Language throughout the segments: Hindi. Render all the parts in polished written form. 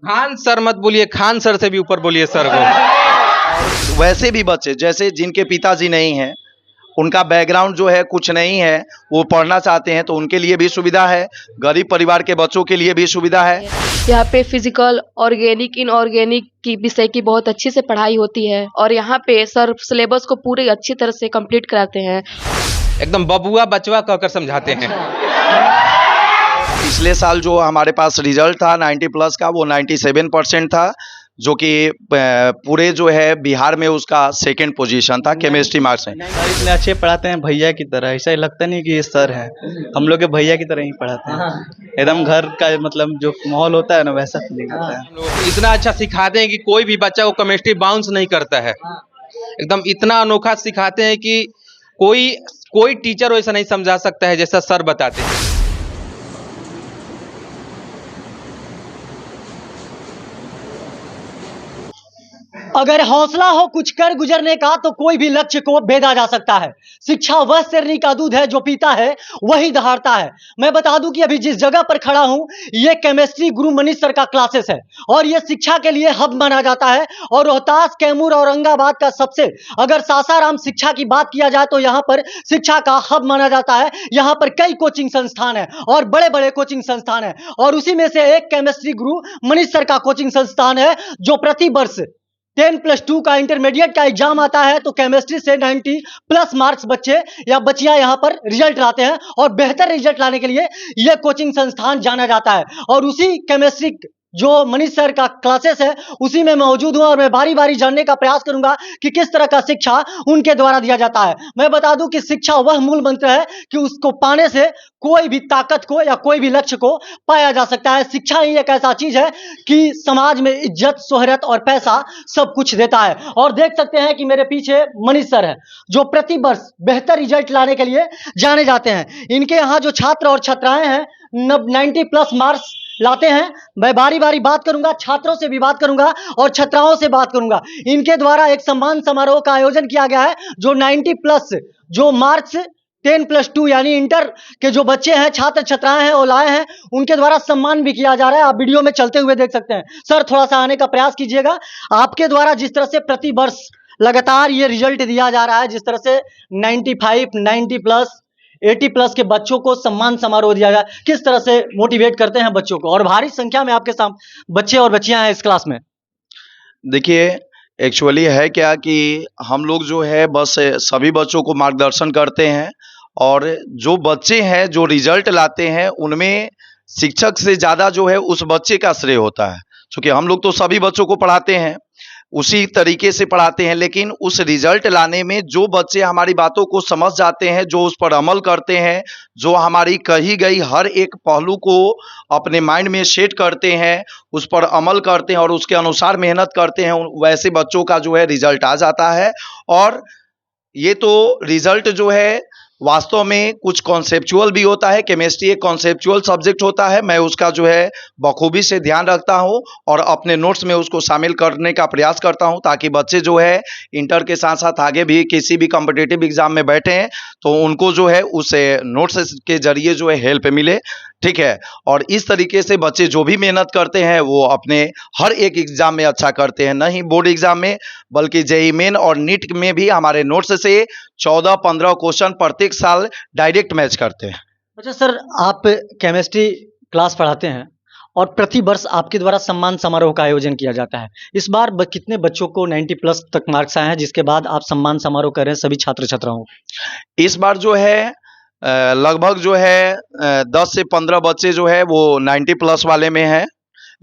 खान सर मत बोलिए, खान सर से भी ऊपर बोलिए सर को। वैसे भी बच्चे जैसे जिनके पिताजी नहीं हैं, उनका बैकग्राउंड जो है कुछ नहीं है, वो पढ़ना चाहते हैं तो उनके लिए भी सुविधा है, गरीब परिवार के बच्चों के लिए भी सुविधा है। यहाँ पे फिजिकल, ऑर्गेनिक, इनऑर्गेनिक की विषय की बहुत अच्छी से पढ़ाई होती है और यहाँ पे सर सिलेबस को पूरी अच्छी तरह से कंप्लीट कराते हैं। एकदम बबुआ बचवा कहकर समझाते हैं। पिछले साल जो हमारे पास रिजल्ट था 90 प्लस का, वो 97% था, जो कि पूरे जो है बिहार में उसका सेकंड पोजीशन था केमिस्ट्री मार्क्स में। सर इतने अच्छे पढ़ाते हैं भैया की तरह, ऐसा ही लगता नहीं कि ये सर हैं, हम लोग के भैया की तरह ही पढ़ाते हैं। एकदम घर का मतलब जो माहौल होता है ना वैसा फीलिंग आता है। हम लोग इतना अच्छा सिखाते हैं कि कोई भी बच्चा को केमिस्ट्री बाउंस नहीं करता है। एकदम इतना अनोखा सिखाते हैं कि कोई टीचर वैसा नहीं समझा सकता है जैसा सर बताते हैं। अगर हौसला हो कुछ कर गुजरने का तो कोई भी लक्ष्य को भेदा जा सकता है। शिक्षा वह शेरनी का दूध है जो पीता है वही दहाड़ता है। मैं बता दूं कि अभी जिस जगह पर खड़ा हूं ये केमिस्ट्री गुरु मनीष सर का क्लासेस है और ये शिक्षा के लिए हब माना जाता है। और रोहतास, कैमूर, औरंगाबाद का सबसे अगर सासाराम शिक्षा की बात किया जाए तो यहाँ पर शिक्षा का हब माना जाता है। यहाँ पर कई कोचिंग संस्थान है और बड़े बड़े कोचिंग संस्थान है और उसी में से एक केमिस्ट्री गुरु मनीष सर का कोचिंग संस्थान है जो प्रति वर्ष 10+2 का इंटरमीडिएट का एग्जाम आता है तो केमिस्ट्री से 90+ मार्क्स बच्चे या बच्चियां यहां पर रिजल्ट लाते हैं और बेहतर रिजल्ट लाने के लिए यह कोचिंग संस्थान जाना जाता है। और उसी केमिस्ट्री जो मनीष सर का क्लासेस है उसी में मौजूद हूं और मैं बारी बारी जानने का प्रयास करूंगा कि किस तरह का शिक्षा उनके द्वारा दिया जाता है। मैं बता दूं कि शिक्षा वह मूल मंत्र है कि उसको पाने से कोई भी ताकत को या कोई भी लक्ष्य को पाया जा सकता है। शिक्षा ही एक ऐसा चीज है कि समाज में इज्जत, शोहरत और पैसा सब कुछ देता है। और देख सकते हैं कि मेरे पीछे मनीष सर है जो प्रति वर्ष बेहतर रिजल्ट लाने के लिए जाने जाते हैं। इनके यहाँ जो छात्र और छात्राएं हैं 90+ मार्क्स लाते हैं। मैं बारी बारी बात करूंगा, छात्रों से भी बात करूंगा और छात्राओं से बात करूंगा। इनके द्वारा एक सम्मान समारोह का आयोजन किया गया है जो 90+ जो मार्क्स 10+2 यानी इंटर के जो बच्चे हैं, छात्र छात्राएं हैं वो लाए हैं, उनके द्वारा सम्मान भी किया जा रहा है। आप वीडियो में चलते हुए देख सकते हैं। सर थोड़ा सा आने का प्रयास कीजिएगा। आपके द्वारा जिस तरह से प्रति वर्ष लगातार ये रिजल्ट दिया जा रहा है, जिस तरह से 95, 90+, 80+ के बच्चों को सम्मान समारोह दिया जाए, किस तरह से मोटिवेट करते हैं बच्चों को? और भारी संख्या में आपके सामने बच्चे और बच्चियां हैं इस क्लास में। देखिए एक्चुअली है क्या कि हम लोग जो है बस सभी बच्चों को मार्गदर्शन करते हैं और जो बच्चे हैं जो रिजल्ट लाते हैं उनमें शिक्षक से ज़्यादा जो है उस बच्चे का श्रेय होता है। क्योंकि हम लोग तो सभी बच्चों को पढ़ाते हैं, उसी तरीके से पढ़ाते हैं, लेकिन उस रिजल्ट लाने में जो बच्चे हमारी बातों को समझ जाते हैं, जो उस पर अमल करते हैं, जो हमारी कही गई हर एक पहलू को अपने माइंड में सेट करते हैं, उस पर अमल करते हैं और उसके अनुसार मेहनत करते हैं, वैसे बच्चों का जो है रिजल्ट आ जाता है। और ये तो रिजल्ट जो है वास्तव में कुछ कॉन्सेप्चुअल भी होता है। केमिस्ट्री एक कॉन्सेप्चुअल सब्जेक्ट होता है। मैं उसका जो है बखूबी से ध्यान रखता हूं और अपने नोट्स में उसको शामिल करने का प्रयास करता हूं ताकि बच्चे जो है इंटर के साथ साथ आगे भी किसी भी कॉम्पिटिटिव एग्जाम में बैठे हैं तो उनको जो है उस नोट्स के जरिए जो है हेल्प मिले। ठीक है। और इस तरीके से बच्चे जो भी मेहनत करते हैं वो अपने हर एक एग्जाम में अच्छा करते हैं, नहीं बोर्ड एग्जाम में बल्कि जेईई मेन और नीट में भी हमारे नोट्स से 14-15 क्वेश्चन प्रत्येक साल डायरेक्ट मैच करते हैं। अच्छा सर, आप केमिस्ट्री क्लास पढ़ाते हैं और प्रति वर्ष आपके द्वारा सम्मान समारोह का आयोजन किया जाता है। इस बार कितने बच्चों को 90+ तक मार्क्स आए हैं जिसके बाद आप सम्मान समारोह कर रहे हैं सभी छात्र छात्राओं? इस बार जो है लगभग जो है 10 से 15 बच्चे जो है वो 90+ वाले में हैं,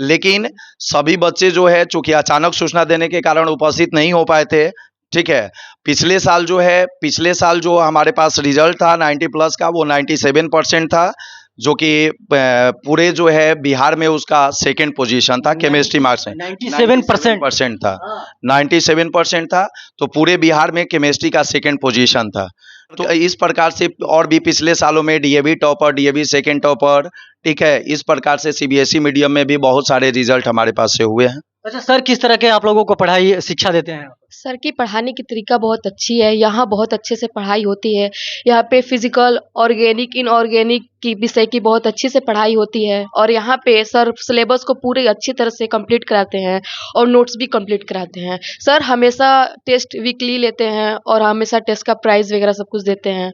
लेकिन सभी बच्चे जो है चूंकि अचानक सूचना देने के कारण उपस्थित नहीं हो पाए थे। ठीक है। पिछले साल जो हमारे पास रिजल्ट था 90+ का, वो 97% था, जो कि पूरे जो है बिहार में उसका सेकंड पोजीशन था केमिस्ट्री मार्क्स में। 97% था। 97% था, तो पूरे बिहार में केमिस्ट्री का सेकंड पोजीशन था। तो इस प्रकार से और भी पिछले सालों में DAV topper, DAV second topper, ठीक है, इस प्रकार से सीबीएसई मीडियम में भी बहुत सारे रिजल्ट हमारे पास से हुए हैं। अच्छा सर, किस तरह के आप लोगों को पढ़ाई शिक्षा देते हैं? सर की पढ़ाने की तरीका बहुत अच्छी है। यहाँ बहुत अच्छे से पढ़ाई होती है। यहाँ पे फिजिकल, ऑर्गेनिक, इनऑर्गेनिक की विषय की बहुत अच्छी से पढ़ाई होती है। और यहाँ पे सर सिलेबस को पूरे अच्छी तरह से कंप्लीट कराते हैं और नोट्स भी कंप्लीट कराते हैं। सर हमेशा टेस्ट वीकली लेते हैं और हमेशा टेस्ट का प्राइज़ वगैरह सब कुछ देते हैं।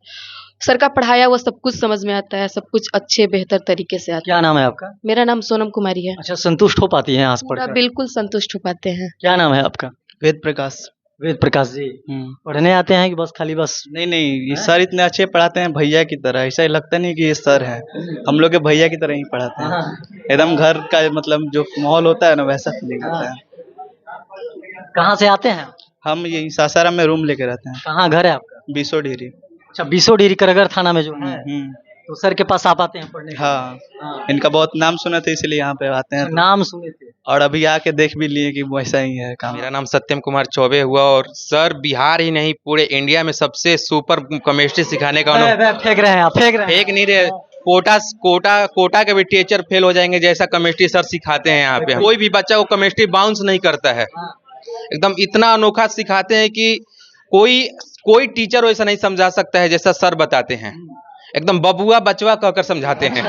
सर का पढ़ाया हुआ सब कुछ समझ में आता है, सब कुछ अच्छे बेहतर तरीके से आता है। क्या नाम है आपका? मेरा नाम सोनम कुमारी है। अच्छा, संतुष्ट हो पाती हैं यहाँ से पूरा पढ़कर? बिल्कुल संतुष्ट हो पाते हैं। क्या नाम है आपका? वेद प्रकाश। वेद प्रकाश जी। पढ़ने आते हैं कि बस खाली बस? नहीं नहीं, ये सर इतने अच्छे पढ़ाते हैं भैया की तरह, ऐसा ही लगता नहीं कि ये सर है। हम लोग के भैया की तरह ही पढ़ाते हैं। एकदम घर का मतलब जो माहौल होता है ना, वैसा फीलिंग आता है। कहाँ से आते हैं? हम ये सासाराम में रूम लेके रहते हैं, कहाँ घर है आपका? बीसो डेरी। अच्छा, बीसोडीह करगर थाना में जो है, हम्म। तो सर के पास आप आते हैं पढ़ने के लिए? हाँ, इनका बहुत नाम सुना था इसलिए यहाँ पे आते हैं। नाम सुने थे और अभी आके देख भी लिए कि वैसा ही है काम। मेरा नाम सत्यम कुमार चौबे हुआ और सर बिहार ही नहीं पूरे इंडिया में सबसे सुपर केमिस्ट्री सिखाने का फेंक रहे हैं आप, फेंक रहे हैं। फेक नहीं रहे। कोटा के भी टीचर फेल हो जाएंगे जैसा केमिस्ट्री सर सिखाते हैं यहाँ पे। कोई भी बच्चा को केमिस्ट्री बाउंस नहीं करता है। एकदम इतना अनोखा सिखाते हैं कि कोई टीचर ऐसा नहीं समझा सकता है जैसा सर बताते हैं। एकदम बबुआ बचवा कहकर समझाते हैं।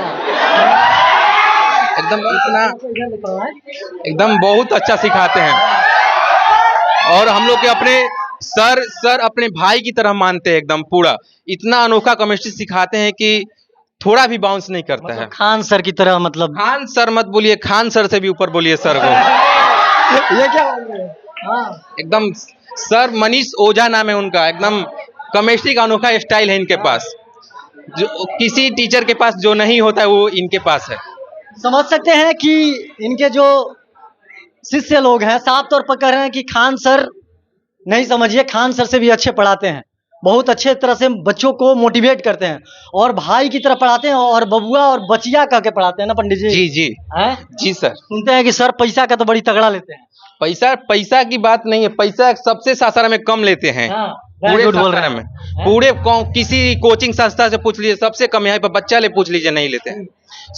एकदम बहुत अच्छा सिखाते हैं और हम लोग के अपने सर अपने भाई की तरह मानते हैं। एकदम पूरा इतना अनोखा केमिस्ट्री सिखाते हैं कि थोड़ा भी बाउंस नहीं करता है। खान सर की तरह मतलब? खान सर मत बोलिए, खान सर से भी ऊपर बोलिए सर को। ये क्या बोल रहे हैं? एकदम सर मनीष ओझा नाम है उनका। एकदम केमिस्ट्री का अनोखा स्टाइल है इनके पास, जो किसी टीचर के पास जो नहीं होता है वो इनके पास है। समझ सकते हैं कि इनके जो शिष्य लोग हैं साफ तौर पर कह रहे हैं कि खान सर नहीं, समझिए खान सर से भी अच्छे पढ़ाते हैं। बहुत अच्छे तरह से बच्चों को मोटिवेट करते हैं और भाई की तरह पढ़ाते हैं और बबुआ और बचिया कह के पढ़ाते हैं ना पंडित जी? जी जी हैं? जी सर। सुनते हैं कि सर पैसा का तो बड़ी तगड़ा लेते हैं। पैसा की बात नहीं है, पैसा सबसे सासाराम में कम लेते हैं। पूरे सासाराम में, पूरे किसी कोचिंग संस्था से पूछ लीजिए, सबसे कम यहाँ पर बच्चा ले पूछ लीजिए, नहीं लेते हैं।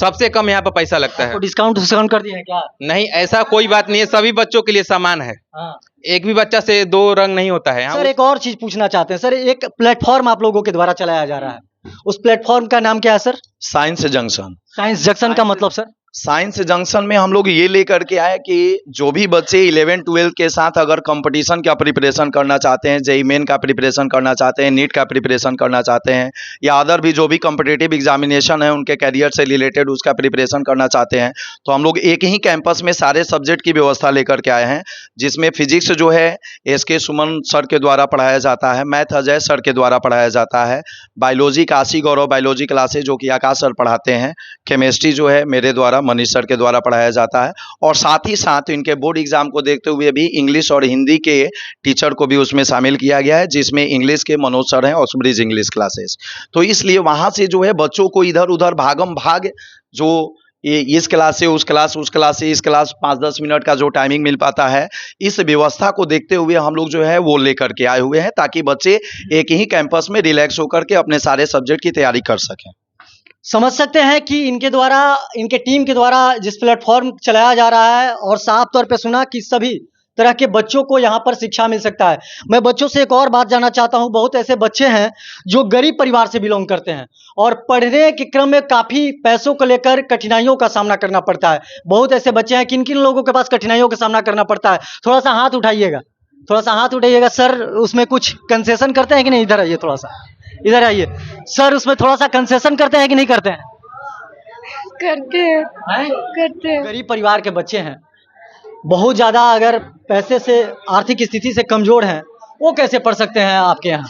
सबसे कम यहाँ पर पैसा लगता है। डिस्काउंट कर दिए हैं क्या? नहीं, ऐसा कोई बात नहीं है, सभी बच्चों के लिए समान है। एक भी बच्चा से दो रंग नहीं होता है। सर एक और चीज पूछना चाहते हैं सर, एक प्लेटफॉर्म आप लोगों के द्वारा चलाया जा रहा है, उस प्लेटफॉर्म का नाम क्या है sir? Science junction. Science junction का मतलब सर? साइंस जंक्शन में हम लोग ये लेकर के आए कि जो भी बच्चे 11-12 के साथ अगर कंपटीशन का प्रिपरेशन करना चाहते हैं, जेईई मेन का प्रिपरेशन करना चाहते हैं, नीट का प्रिपरेशन करना चाहते हैं, या अदर भी जो भी कॉम्पिटिटिव एग्जामिनेशन है उनके कैरियर से रिलेटेड उसका प्रिपरेशन करना चाहते हैं, तो हम लोग एक ही कैंपस में सारे सब्जेक्ट की व्यवस्था लेकर के आए हैं। जिसमें फिजिक्स जो है SK सुमन सर के द्वारा पढ़ाया जाता है, मैथ अजय सर के द्वारा पढ़ाया जाता है, बायोलॉजी काशी गौरव बायोलॉजी क्लासेज जो कि आकाश सर पढ़ाते हैं, केमिस्ट्री जो है मेरे द्वारा मनीष सर के द्वारा पढ़ाया जाता है, और साथ ही साथ इनके बोर्ड एग्जाम को देखते हुए भी इंग्लिश और हिंदी के टीचर को भी उसमें शामिल किया गया है, जिसमें इंग्लिश के मनोज सर हैं और ब्रिज इंग्लिश क्लासेस। तो इसलिए वहाँ से जो है बच्चों को इधर उधर भागम भाग जो इस क्लास से उस क्लास, उस क्लास से इस क्लास 5-10 मिनट का जो टाइमिंग मिल पाता है, इस व्यवस्था को देखते हुए हम लोग जो है वो लेकर के आए हुए हैं, ताकि बच्चे एक ही कैंपस में रिलैक्स होकर के अपने सारे सब्जेक्ट की तैयारी कर सकें। समझ सकते हैं कि इनके द्वारा, इनके टीम के द्वारा जिस प्लेटफॉर्म चलाया जा रहा है, और साफ तौर पे सुना कि सभी तरह के बच्चों को यहाँ पर शिक्षा मिल सकता है। मैं बच्चों से एक और बात जानना चाहता हूँ। बहुत ऐसे बच्चे हैं जो गरीब परिवार से बिलोंग करते हैं और पढ़ने के क्रम में काफ़ी पैसों को लेकर कठिनाइयों का सामना करना पड़ता है। बहुत ऐसे बच्चे हैं, किन किन लोगों के पास कठिनाइयों का सामना करना पड़ता है? थोड़ा सा हाथ उठाइएगा, थोड़ा सा हाथ उठाइएगा सर। उसमें कुछ कंसेशन करते हैं कि नहीं? इधर आइए, थोड़ा सा इधर आइए सर। उसमें थोड़ा सा कंसेशन करते हैं कि नहीं करते हैं? करते हैं। गरीब परिवार के बच्चे हैं, बहुत ज़्यादा अगर पैसे से, आर्थिक स्थिति से कमज़ोर हैं, वो कैसे पढ़ सकते हैं आपके यहाँ?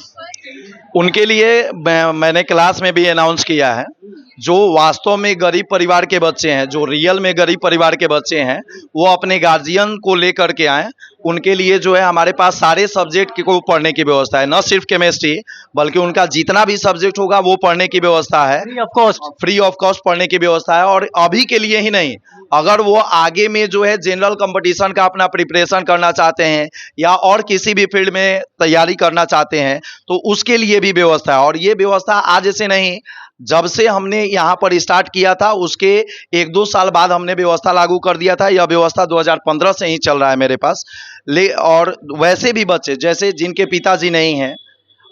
उनके लिए मैंने क्लास में भी अनाउंस किया है, जो वास्तव में गरीब परिवार के बच्चे हैं, जो रियल में गरीब परिवार के बच्चे हैं, वो अपने गार्जियन को लेकर के आएँ। उनके लिए जो है हमारे पास सारे सब्जेक्ट को पढ़ने की व्यवस्था है, न सिर्फ केमिस्ट्री बल्कि उनका जितना भी सब्जेक्ट होगा वो पढ़ने की व्यवस्था है। फ्री ऑफ कॉस्ट पढ़ने की व्यवस्था है। और अभी के लिए ही नहीं, अगर वो आगे में जो है जनरल कंपटीशन का अपना प्रिपरेशन करना चाहते हैं या और किसी भी फील्ड में तैयारी करना चाहते हैं, तो उसके लिए भी व्यवस्था है। और ये व्यवस्था आज से नहीं, जब से हमने यहाँ पर स्टार्ट किया था उसके 1-2 साल बाद हमने व्यवस्था लागू कर दिया था। यह व्यवस्था 2015 से ही चल रहा है मेरे पास। और वैसे भी बच्चे जैसे जिनके पिताजी नहीं हैं,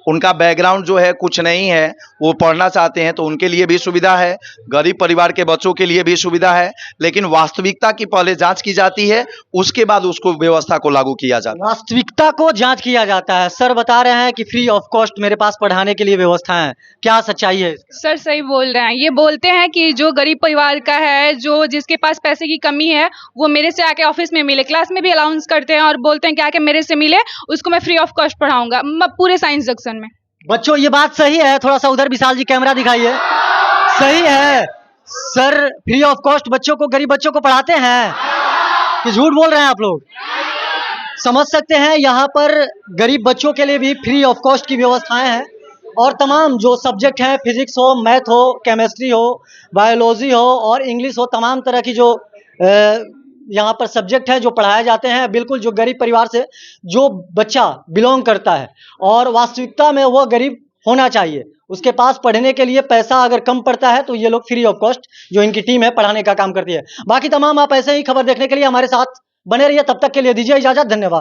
उनका बैकग्राउंड जो है कुछ नहीं है, वो पढ़ना चाहते हैं तो उनके लिए भी सुविधा है, गरीब परिवार के बच्चों के लिए भी सुविधा है। लेकिन वास्तविकता की पहले जांच की जाती है, उसके बाद उसको व्यवस्था को लागू किया जाता है। वास्तविकता को जांच किया जाता है। सर बता रहे हैं कि फ्री ऑफ कॉस्ट मेरे पास पढ़ाने के लिए व्यवस्था है, क्या सच्चाई है? सर सही बोल रहे हैं। ये बोलते हैं कि जो गरीब परिवार का है, जो जिसके पास पैसे की कमी है, वो मेरे से आके ऑफिस में मिले। क्लास में भी अलाउंस करते हैं और बोलते हैं कि आके मेरे से मिले, उसको मैं फ्री ऑफ कॉस्ट पढ़ाऊंगा पूरे साइंस सेक्शन में। बच्चों ये बात सही है? थोड़ा सा उधर विशाल जी कैमरा दिखाइए। सही है सर, फ्री ऑफ कॉस्ट बच्चों को, गरीब बच्चों को पढ़ाते हैं कि झूठ बोल रहे हैं आप लोग? समझ सकते हैं यहाँ पर गरीब बच्चों के लिए भी फ्री ऑफ कॉस्ट की व्यवस्थाएं हैं और तमाम जो सब्जेक्ट हैं, फिजिक्स हो, मैथ हो, केमिस्ट्री हो, बायोलॉजी हो और इंग्लिश हो, तमाम तरह की जो यहाँ पर सब्जेक्ट है जो पढ़ाए जाते हैं। बिल्कुल जो गरीब परिवार से जो बच्चा बिलोंग करता है और वास्तविकता में वो गरीब होना चाहिए, उसके पास पढ़ने के लिए पैसा अगर कम पड़ता है तो ये लोग फ्री ऑफ कॉस्ट जो इनकी टीम है पढ़ाने का काम करती है। बाकी तमाम आप ऐसे ही खबर देखने के लिए हमारे साथ बने रहिए। तब तक के लिए दीजिए इजाजत, धन्यवाद।